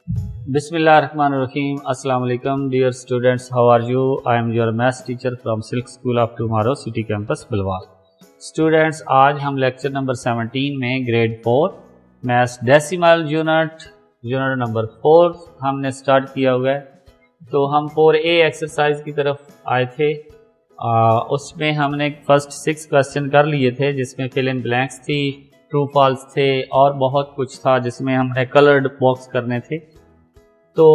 Bismillahirrahmanirrahim. Assalamu alaikum dear students, how are you? I am your maths teacher from Silk School of Tomorrow City Campus Bilwal. Students, आज हम lecture number 17 में grade 4 maths decimal unit number 4 हमने start किया हुआ है। तो हम 4A exercise की तरफ आए थे। उसमें हमने फर्स्ट 6 क्वेश्चन कर लिए थे, जिसमें फिल इन ब्लैंक्स थी, ट्रू फॉल्स थे और बहुत कुछ था जिसमें हमने कलर्ड बॉक्स करने थे। तो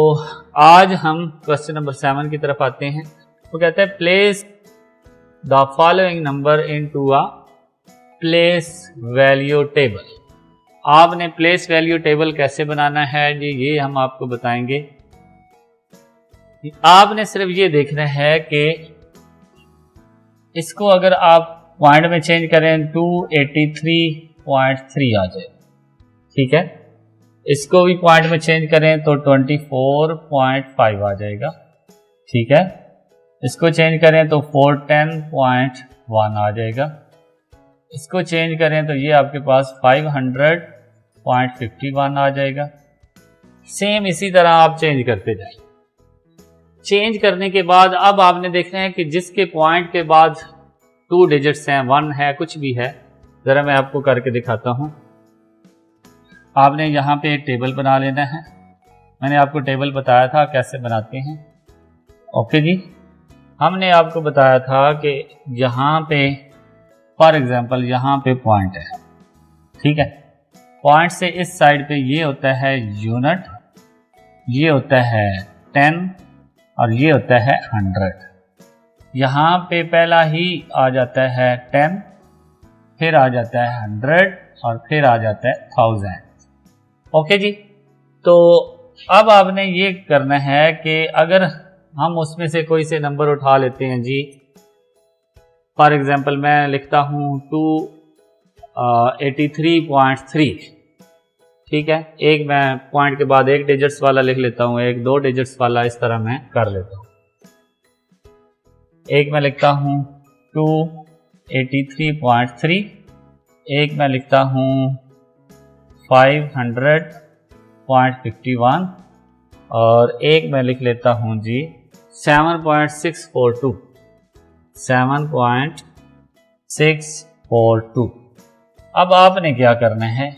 आज हम क्वेश्चन नंबर 7 की तरफ आते हैं। वो कहते हैं place the following number into a place value table. आपने प्लेस वैल्यू टेबल कैसे बनाना है जी, ये हम आपको बताएंगे। आपने सिर्फ ये देखना है कि इसको अगर आप पॉइंट में चेंज करें 283.3 आ जाए, ठीक है। इसको भी पॉइंट में चेंज करें तो 24.5 आ जाएगा, ठीक है। इसको चेंज करें तो 410.1 आ जाएगा। इसको चेंज करें तो ये आपके पास 500.51 आ जाएगा। सेम इसी तरह आप चेंज करते जाए। चेंज करने के बाद अब आपने देखना है कि जिसके पॉइंट के बाद 2 डिजिट्स हैं, 1 है, कुछ भी है, ज़रा मैं आपको करके दिखाता हूँ। आपने यहाँ पे एक टेबल बना लेना है। मैंने आपको टेबल बताया था कैसे बनाते हैं, ओके जी। हमने आपको बताया था कि यहाँ पे फॉर एग्जांपल यहाँ पे पॉइंट है, ठीक है। पॉइंट से इस साइड पे ये होता है यूनिट, ये होता है 10 और ये होता है 100। यहाँ पे पहला ही आ जाता है 10, फिर आ जाता है 100 और फिर आ जाता है 1000, ओके जी। तो अब आपने ये करना है कि अगर हम उसमें से कोई से नंबर उठा लेते हैं जी, फॉर एग्जांपल मैं लिखता हूँ 283.3, ठीक है। एक मैं पॉइंट के बाद एक डिजिट्स वाला लिख लेता हूँ, एक 2 डिजिट्स वाला, इस तरह मैं कर लेता हूँ। एक मैं लिखता हूँ 283.3, एक मैं लिखता हूँ 500.51 और एक मैं लिख लेता हूँ जी 7.642। अब आपने क्या करना है,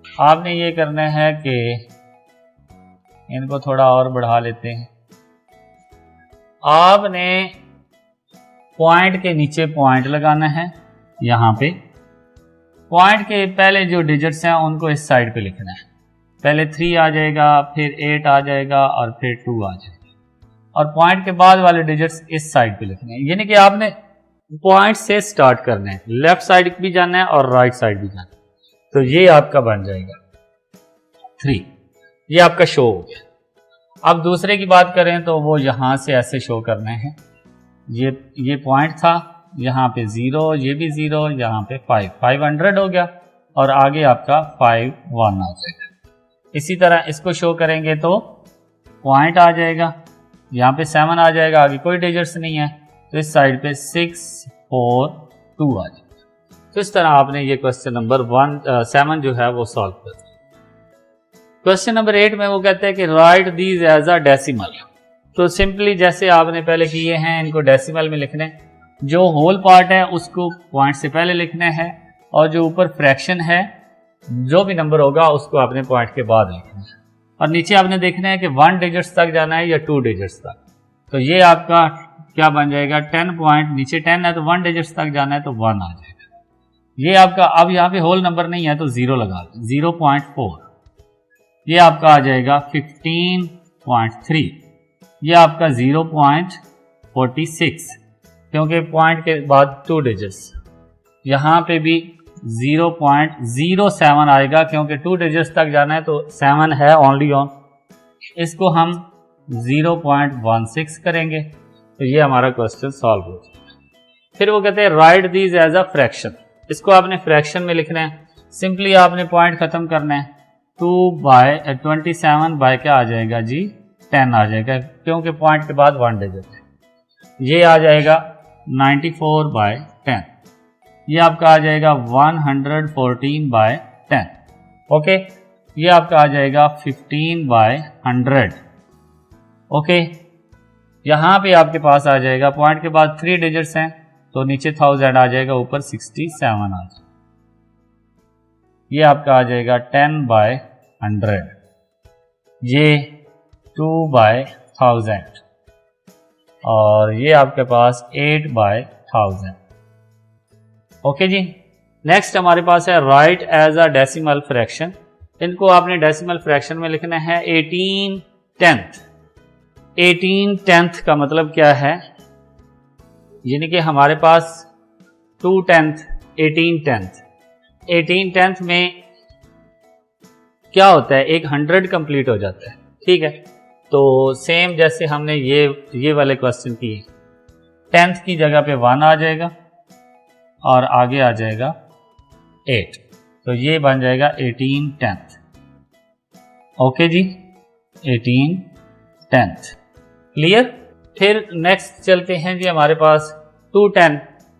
आपने ये करना है कि इनको थोड़ा और बढ़ा लेते हैं। आपने पॉइंट के नीचे पॉइंट लगाना है। यहाँ पे पॉइंट के पहले जो डिजिट्स हैं उनको इस साइड पे लिखना है। पहले 3 आ जाएगा, फिर 8 आ जाएगा और फिर 2 आ जाएगा, और पॉइंट के बाद वाले डिजिट्स इस साइड पे लिखने हैं। यानी कि आपने पॉइंट से स्टार्ट करना है, लेफ्ट साइड भी जाना है और राइट साइड भी जाना है। तो ये आपका बन जाएगा 3, ये आपका शो हो गया। अब दूसरे की बात करें तो वो यहाँ से ऐसे शो करना है। ये पॉइंट था, यहाँ पे 0, ये भी 0, यहाँ पे 500 हो गया और आगे आपका 51 आ जाएगा। इसी तरह इसको शो करेंगे तो पॉइंट आ जाएगा, यहाँ पे 7 आ जाएगा, आगे कोई डिजिट्स नहीं है, तो इस साइड पे 642 आ जाएगा। तो इस तरह आपने ये क्वेश्चन नंबर 7 जो है वो सॉल्व कर दिया। क्वेश्चन नंबर 8 में वो कहते हैं कि write these as a decimal. तो सिंपली जैसे आपने पहले किए हैं, इनको डेसिमल में लिखने। जो होल पार्ट है उसको पॉइंट से पहले लिखना है, और जो ऊपर फ्रैक्शन है, जो भी नंबर होगा उसको आपने पॉइंट के बाद लिखना है। और नीचे आपने देखना है कि 1 डिजिट्स तक जाना है या 2 डिजिट्स तक। तो ये आपका क्या बन जाएगा, 10 पॉइंट, नीचे 10 है तो 1 डिजिट्स तक जाना है तो 1 आ जाएगा। ये आपका, अब यहाँ पे होल नंबर नहीं है तो 0 लगा दें, 0.4। ये आपका आ जाएगा 15.3। ये आपका 0.46, क्योंकि पॉइंट के बाद 2 डिजिट्स। यहाँ पे भी 0.07 आएगा, क्योंकि 2 डिजिट्स तक जाना है तो 7 है ओनली ऑन। इसको हम 0.16 करेंगे तो ये हमारा क्वेश्चन सॉल्व हो जाएगा। फिर वो कहते हैं write these as a fraction. इसको आपने फ्रैक्शन में लिखना है। सिंपली आपने पॉइंट खत्म करना है। 2/27 बाय क्या आ जाएगा जी, 10 आ जाएगा, क्योंकि पॉइंट के बाद 1 डिजिट है। ये आ जाएगा 94/10। ये आपका आ जाएगा 114/10। ओके, ये आपका आ जाएगा 15/100। ओके, यहाँ पे आपके पास आ जाएगा पॉइंट के बाद 3 डिजिट्स हैं तो नीचे 1000 आ जाएगा, ऊपर 67 आ जाएगा। ये आपका आ जाएगा 10/100, ये 2/1000 और ये आपके पास 8/1000। ओके जी। नेक्स्ट हमारे पास है write as a decimal fraction. इनको आपने डेसिमल फ्रैक्शन में लिखना है 18/10। 18/10 का मतलब क्या है, यानी कि हमारे पास 2/10 18/10। 18/10 में क्या होता है, एक 100 कंप्लीट हो जाता है। ठीक है, तो सेम जैसे हमने ये वाले क्वेश्चन किए, 10th की जगह पे 1 आ जाएगा और आगे आ जाएगा 8, तो ये बन जाएगा 18/10। ओके जी, 18/10 क्लियर। फिर नेक्स्ट चलते हैं जी, हमारे पास 2/10,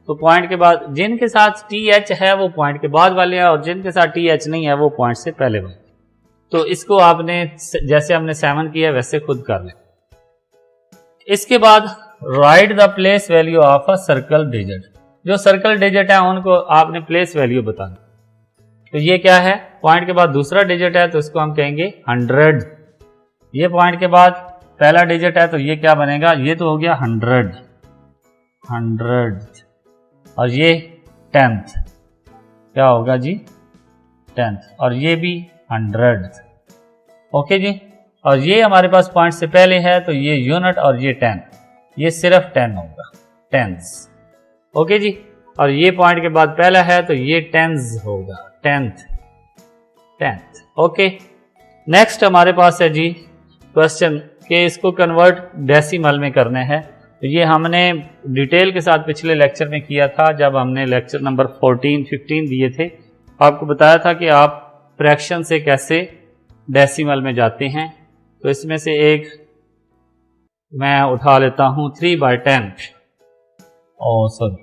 तो पॉइंट के बाद जिनके साथ TH है वो पॉइंट के बाद वाले हैं और जिनके साथ TH नहीं है वो पॉइंट से पहले वाले। तो इसको आपने जैसे हमने 7 किया वैसे खुद कर लें। इसके बाद right the place value of a circle digit. जो सर्कल डिजिट है उनको आपने प्लेस वैल्यू बताना। तो ये क्या है, पॉइंट के बाद दूसरा डिजिट है तो इसको हम कहेंगे 100। ये पॉइंट के बाद पहला डिजिट है तो ये क्या बनेगा, ये तो हो गया 100 और ये 10th क्या होगा जी 10th और ये भी 100। ओके जी, और ये हमारे पास पॉइंट से पहले है तो ये यूनिट और ये 10, ये सिर्फ 10 होगा, टेंस। ओके जी, और ये पॉइंट के बाद पहला है तो ये टेंस होगा, 10th। ओके, नेक्स्ट हमारे पास है जी क्वेश्चन कि इसको कन्वर्ट डेसिमल में करना है। तो ये हमने डिटेल के साथ पिछले लेक्चर में किया था, जब हमने लेक्चर नंबर 14-15 दिए थे। आपको बताया था कि आप फ्रैक्शन से कैसे डेसिमल में जाते हैं। तो इसमें से एक मैं उठा लेता हूँ 3/10, और सॉरी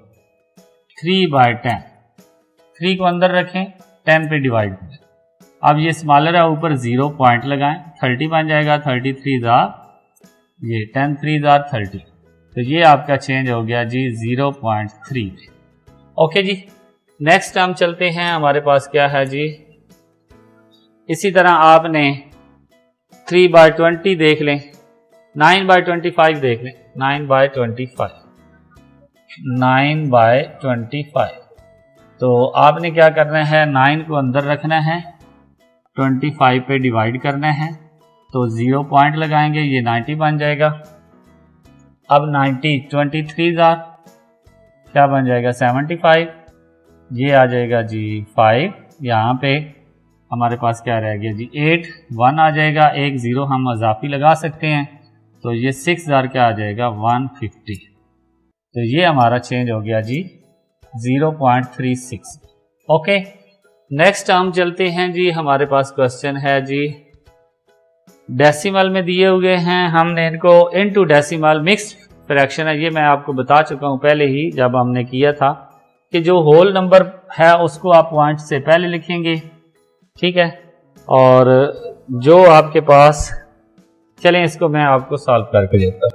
3/10। 3 को अंदर रखें, 10 पे डिवाइड करें। अब ये स्मॉलर है, ऊपर 0 पॉइंट लगाएं, 30 बन जाएगा। 33 ये 10 3 30, तो ये आपका चेंज हो गया जी 0.3। ओके जी, नेक्स्ट हम चलते हैं, हमारे पास क्या है जी, इसी तरह आपने 3/20 देख लें, 9/25 देख लें, 9/25। तो आपने क्या करना है, 9 को अंदर रखना है, 25 पे डिवाइड करना है, तो 0 पॉइंट लगाएंगे, ये 90 बन जाएगा। अब 90 23 क्या बन जाएगा 75, ये आ जाएगा जी 5। यहाँ पे हमारे पास क्या रह गया जी 8, 1 आ जाएगा, एक 0 हम इजाफी लगा सकते हैं, तो ये 6000 क्या आ जाएगा 150। तो ये हमारा चेंज हो गया जी 0.36। ओके, नेक्स्ट हम चलते हैं जी, हमारे पास क्वेश्चन है जी डेसिमल में दिए हुए हैं, हमने इनको इनटू डेसिमल मिक्स्ड फ्रैक्शन है। ये मैं आपको बता चुका हूँ पहले ही जब हमने किया था कि जो होल नंबर है उसको आप पॉइंट से पहले लिखेंगे, ठीक है, और जो आपके पास, चलें इसको मैं आपको सॉल्व करके देता हूँ।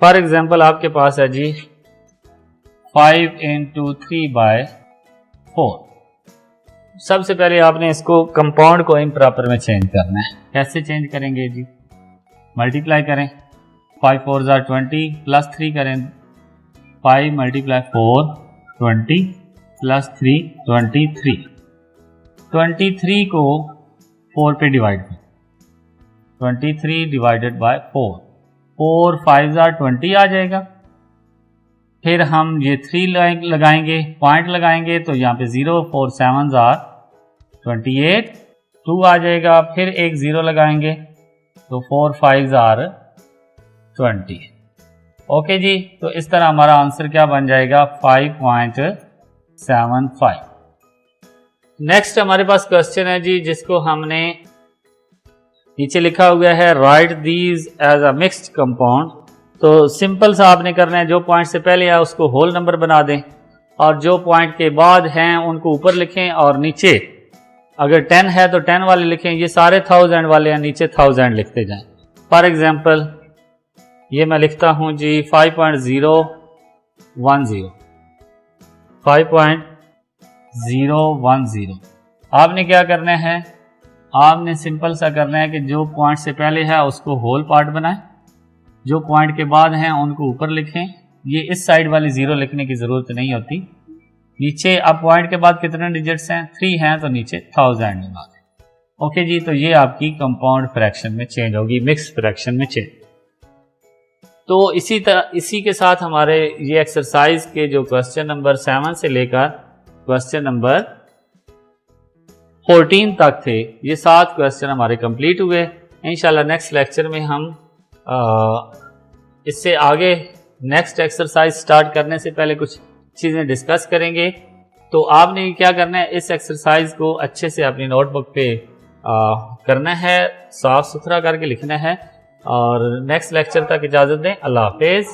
फॉर एग्जांपल आपके पास है जी 5 × 3/4। सबसे पहले आपने इसको कंपाउंड को इम्प्रॉपर में चेंज करना है। कैसे चेंज करेंगे जी, मल्टीप्लाई करें, 5 4 20 प्लस 3 करें, 5 × 4 20 प्लस 3 23। 23 को 4 पे डिवाइड करें, 23 डिवाइडेड बाय 4, 4 5 20 आ जाएगा। फिर हम ये 3 लगाएंगे, पॉइंट लगाएंगे, तो यहाँ पे 0 4 7 28, 2 आ जाएगा। फिर एक 0 लगाएंगे तो 4 5 20। ओके जी, तो इस तरह हमारा आंसर क्या बन जाएगा 5.75। नेक्स्ट हमारे पास क्वेश्चन है जी, जिसको हमने नीचे लिखा हुआ है write these as a mixed compound. तो सिंपल सा आपने करना है, जो पॉइंट से पहले है उसको होल नंबर बना दें और जो पॉइंट के बाद हैं उनको ऊपर लिखें और नीचे अगर 10 है तो 10 वाले लिखें, ये सारे 1000 वाले हैं, नीचे 1000 लिखते जाएं। फॉर एग्जांपल ये मैं लिखता हूं जी 5.010 5.010। आपने क्या करना है, आपने सिंपल सा करना है कि जो पॉइंट से पहले है उसको होल पार्ट बनाएं, जो पॉइंट के बाद हैं उनको ऊपर लिखें। ये इस साइड वाली 0 लिखने की ज़रूरत नहीं होती। नीचे अब पॉइंट के बाद कितने डिजिट्स हैं, 3 हैं, तो नीचे 1000 लगा दें। ओके जी, तो ये आपकी कंपाउंड फ्रैक्शन में चेंज होगी, मिक्स फ्रैक्शन में चेंज। तो इसी के साथ हमारे ये एक्सरसाइज के जो क्वेश्चन नंबर 7 से लेकर क्वेश्चन नंबर 14 तक थे, ये 7 क्वेश्चन हमारे कंप्लीट हुए। इंशाल्लाह नेक्स्ट लेक्चर में हम इससे आगे नेक्स्ट एक्सरसाइज स्टार्ट करने से पहले कुछ चीज़ें डिस्कस करेंगे। तो आपने क्या करना है, इस एक्सरसाइज को अच्छे से अपनी नोटबुक पे करना है, साफ सुथरा करके लिखना है। और नेक्स्ट लेक्चर तक इजाज़त दें। अल्लाह हाफिज़।